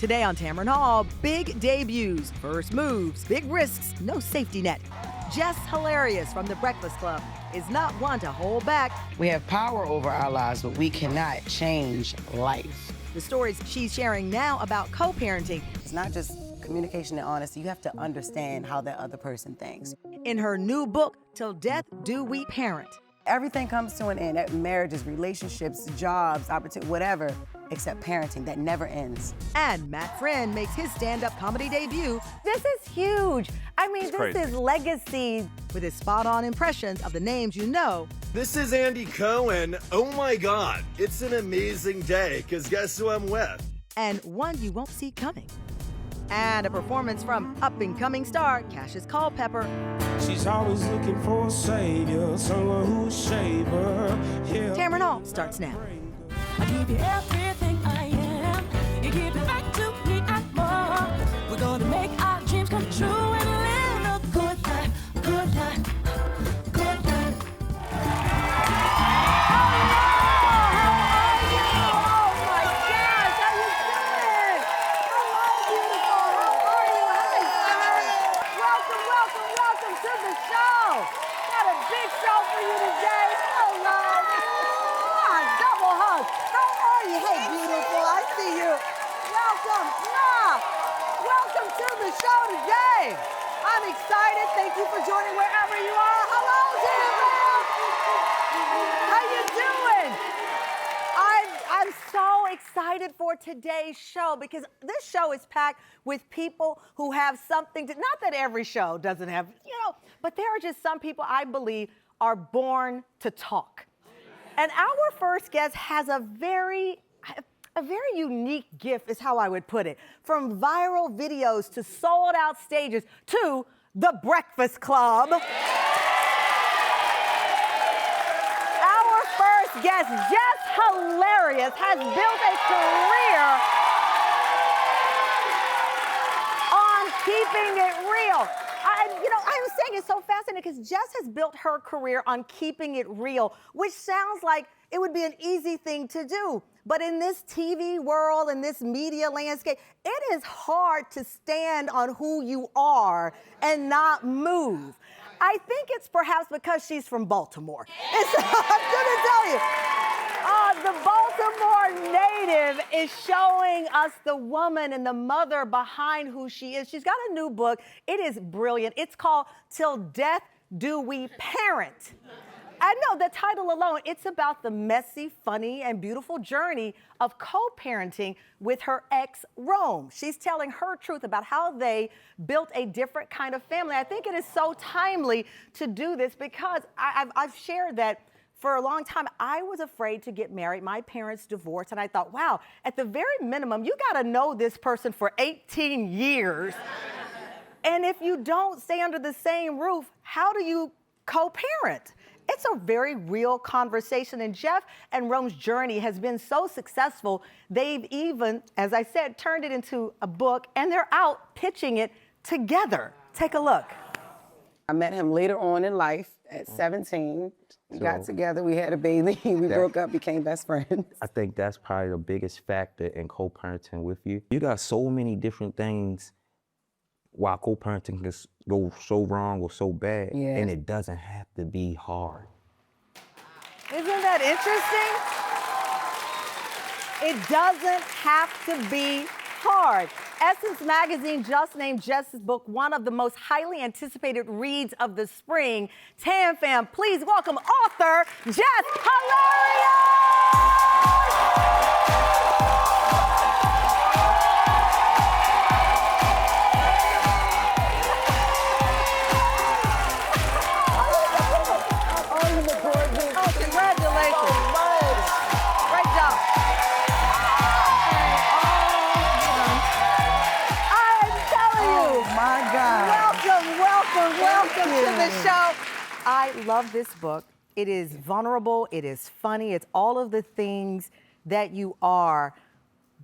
Today on Tamron Hall, big debuts, first moves, big risks, no safety net. Jess Hilarious from the Breakfast Club is not one to hold back. We have power over our lives, but we cannot change life. The stories she's sharing now about co-parenting. It's not just communication and honesty. You have to understand how that other person thinks. In her new book, Till Death Do We Parent. Everything comes to an end. Marriages, relationships, jobs, opportunity, whatever, except parenting. That never ends. And Matt Friend makes his stand-up comedy debut. This is huge. I mean, It's this crazy. is legacy. With his spot-on impressions of the names you know. This is Andy Cohen. Oh my God, it's an amazing day, because guess who I'm with? And one you won't see coming. And a performance from up-and-coming star Cassius Culpepper. She's always looking for a savior, someone who'll save her. Yeah. Tamron Hall starts now. I give you everything I am. You give it back to me and more. We're gonna make our dreams come true and live a good life, good life, good life. Welcome to the show. Got a big show for you today. Hello. Double hug. How are you? Hey, beautiful. I see you. Welcome. Welcome to the show today. I'm excited. Thank you for joining wherever you are. Hello, Tamron. How you doing? I'm so excited for today's show because this show is packed with people who have something to, not that every show doesn't have, but there are just some people I believe are born to talk. And our first guest has a very unique gift is how I would put it. From viral videos to sold out stages to the Breakfast Club. Our first guest, Jess Hilarious, has built a career on keeping it real. I was saying it's so fascinating because Jess has built her career on keeping it real, which sounds like it would be an easy thing to do. But in this TV world, in this media landscape, it is hard to stand on who you are and not move. I think it's perhaps because she's from Baltimore. I'm gonna tell you. The Baltimore native is showing us the woman and the mother behind who she is. She's got a new book. It is brilliant. It's called Till Death Do We Parent. I know the title alone, it's about the messy, funny, and beautiful journey of co-parenting with her ex, Rome. She's telling her truth about how they built a different kind of family. I think it is so timely to do this because I've shared that for a long time, I was afraid to get married. My parents divorced, and I thought, wow, at the very minimum, you gotta know this person for 18 years. And if you don't stay under the same roof, how do you co-parent? It's a very real conversation, and Jeff and Rome's journey has been so successful, they've even, as I said, turned it into a book, and they're out pitching it together. Take a look. I met him later on in life at 17. We got together, we had a baby, we broke up, became best friends. I think that's probably the biggest factor in co-parenting with you. You got so many different things while co-parenting can go so wrong or so bad, and it doesn't have to be hard. Isn't that interesting? It doesn't have to be hard. Essence Magazine just named Jess's book one of the most highly anticipated reads of the spring. Tam fam, please welcome author Jess Hilarious! Oh, congratulations. Great job. I'm telling you. Oh my God. Welcome to the show. I love this book. It is vulnerable, it is funny, it's all of the things that you are,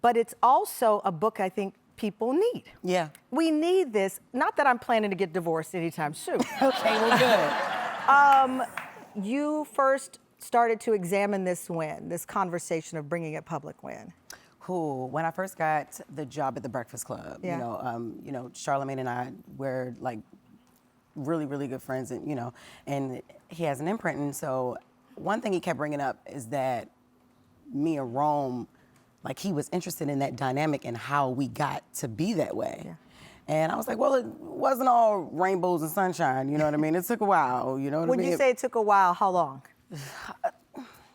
but it's also a book I think people need. Yeah. We need this, not that I'm planning to get divorced anytime soon. Okay, well, good. You first started to examine this when, this conversation of bringing it public when? cool. When I first got the job at the Breakfast Club, Yeah. Charlamagne and I were like really, really good friends, and and he has an imprint. And so one thing he kept bringing up is that me and Rome, like he was interested in that dynamic and how we got to be that way. Yeah. And I was like, well, it wasn't all rainbows and sunshine, you know what I mean? It took a while, you know what I mean? When you say it took a while, how long?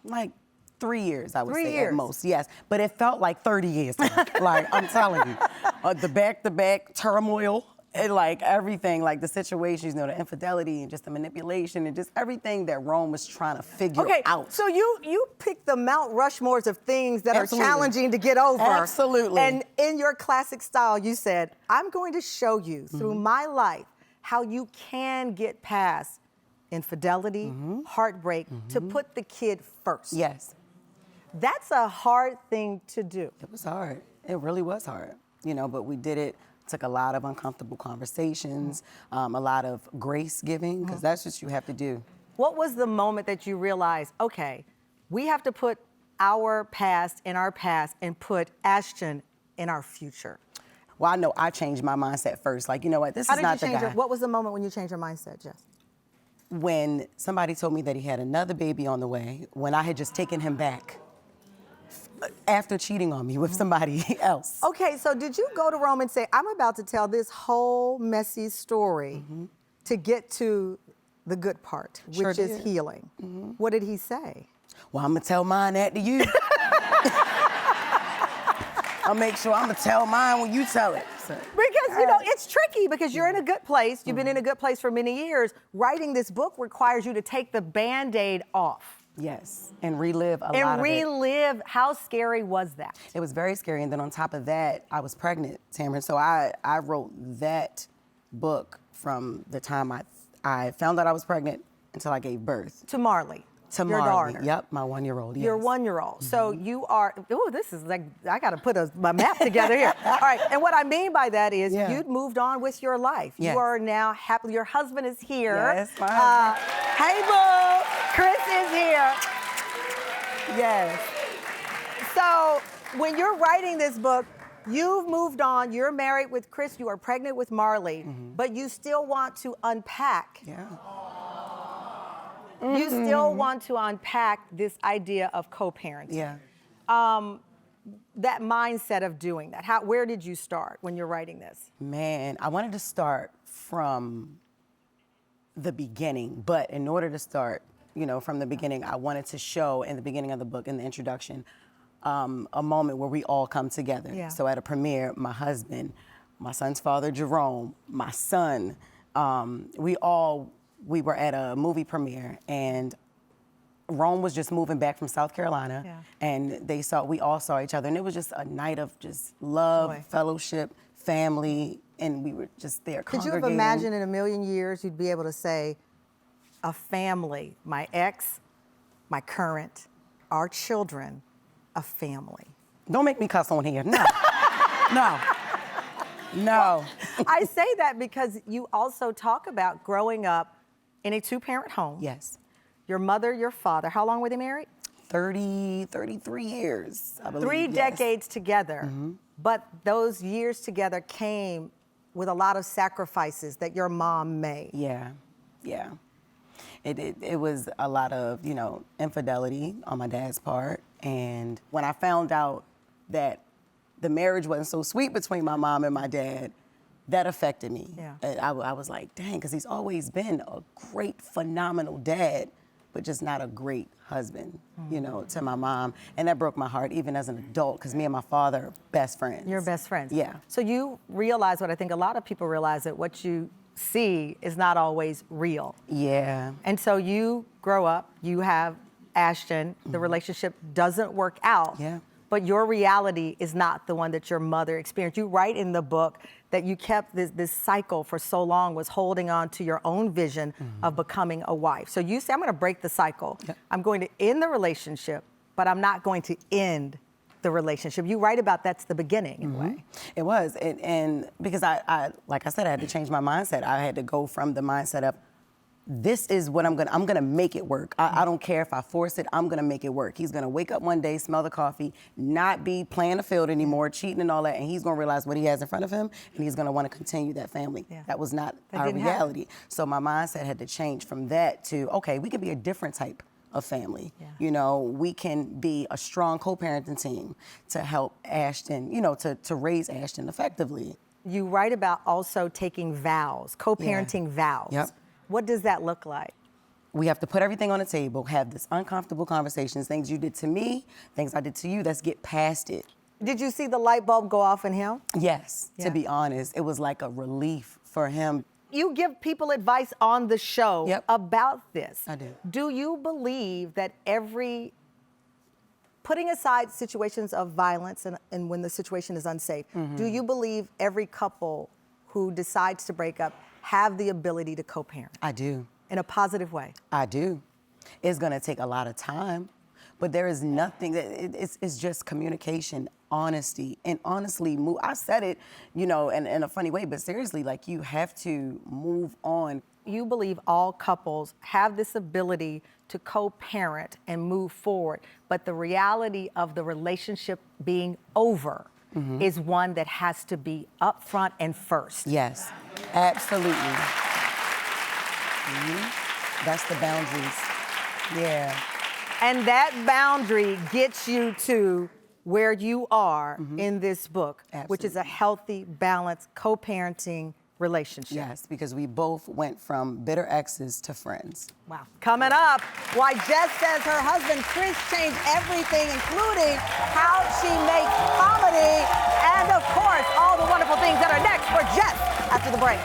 Like 3 years, I would 3 say years. at most, yes. But it felt like 30 years. Like, I'm telling you, the back-to-back turmoil, and like everything, like the situations, the infidelity and just the manipulation and just everything that Rome was trying to figure out. So you picked the Mount Rushmores of things that Absolutely. are challenging to get over. Absolutely. And in your classic style, you said, I'm going to show you through my life how you can get past infidelity, heartbreak, to put the kid first. Yes. That's a hard thing to do. It was hard. It really was hard, but we did it. Took a lot of uncomfortable conversations, a lot of grace giving, because that's what you have to do. What was the moment that you realized, okay, we have to put our past in our past and put Ashton in our future? Well, I know I changed my mindset first. Like, you know what, this How is did not you the change guy. what was the moment when you changed your mindset, Jess? When somebody told me that he had another baby on the way, when I had just taken him back after cheating on me with somebody else. Okay, so did you go to Rome and say, I'm about to tell this whole messy story to get to the good part, which Sure is did. healing? What did he say? Well, I'm gonna tell mine after you. I'll make sure I'm gonna tell mine when you tell it. So. Because, it's tricky because you're in a good place. You've been in a good place for many years. Writing this book requires you to take the Band-Aid off. Yes, and relive a lot And of it. relive. How scary was that? It was very scary, and then on top of that, I was pregnant, Tamron. So I wrote that book from the time I found out I was pregnant until I gave birth. To Marley. To your Marley. daughter. Yep, my 1-year-old. Yes. Your 1-year-old. So you are, this is like, I got to put my map together here. All right, and what I mean by that is you'd moved on with your life. Yes. You are now happy, your husband is here. Yes, my husband. Hey, boo, Chris is here. Yes. So when you're writing this book, you've moved on, you're married with Chris, you are pregnant with Marley, but you still want to unpack. Yeah. You still want to unpack this idea of co-parenting. Yeah. That mindset of doing that. Where did you start when you're writing this? Man, I wanted to start from the beginning, but in order to start, from the beginning, I wanted to show in the beginning of the book, in the introduction, a moment where we all come together. Yeah. So at a premiere, my husband, my son's father, Jerome, my son, we were at a movie premiere, and Rome was just moving back from South Carolina, and we all saw each other, and it was just a night of just love, fellowship, family, and we were just there Could you congregating. have imagined in a million years you'd be able to say, a family, my ex, my current, our children, a family? Don't make me cuss on here. No. No. No. I say that because you also talk about growing up in a two-parent home. Yes. Your mother, your father, how long were they married? 33 years, I believe. 3 decades together. But those years together came with a lot of sacrifices that your mom made. Yeah, yeah. It was a lot of, infidelity on my dad's part. And when I found out that the marriage wasn't so sweet between my mom and my dad, that affected me. Yeah. And I was like, dang, because he's always been a great, phenomenal dad, but just not a great husband, to my mom. And that broke my heart, even as an adult, because me and my father are best friends. You're best friends. Yeah. So you realize what I think a lot of people realize, that what you see is not always real. Yeah. And so you grow up, you have Ashton, the relationship doesn't work out. Yeah. But your reality is not the one that your mother experienced. You write in the book that you kept this cycle for so long, was holding on to your own vision of becoming a wife. So you say, I'm gonna break the cycle. Yeah. I'm going to end the relationship, but I'm not going to end the relationship. You write about that's the beginning in a way. It was, and because I, like I said, I had to change my mindset. I had to go from the mindset of this is what I'm gonna make it work. I don't care if I force it, I'm gonna make it work. He's gonna wake up one day, smell the coffee, not be playing the field anymore, cheating and all that, and he's gonna realize what he has in front of him, and he's gonna wanna continue that family. Yeah. That was not That our didn't happen. reality. So my mindset had to change from that to, okay, we can be a different type of family. Yeah. You know, we can be a strong co-parenting team to help Ashton, you know, to raise Ashton effectively. You write about also taking vows, co-parenting vows. Yep. What does that look like? We have to put everything on the table, have this uncomfortable conversations, things you did to me, things I did to you, let's get past it. Did you see the light bulb go off in him? Yes, Yeah. to be honest, it was like a relief for him. You give people advice on the show Yep. about this. I do. Do you believe that putting aside situations of violence and when the situation is unsafe, do you believe every couple who decides to break up have the ability to co-parent I do. in a positive way? I do. It's gonna take a lot of time, but there is nothing, it's just communication, honesty, and honestly, I said it, you know, in a funny way, but seriously, like you have to move on. You believe all couples have this ability to co-parent and move forward, but the reality of the relationship being over is one that has to be upfront and first. Yes, absolutely. That's the boundaries. Yeah. And that boundary gets you to where you are in this book, which is a healthy, balanced, co-parenting relationship. Yes, because we both went from bitter exes to friends. Wow. Coming up, why Jess says her husband Chris changed everything, including how she makes comedy, and of course, all the wonderful things that are next for Jess after the break.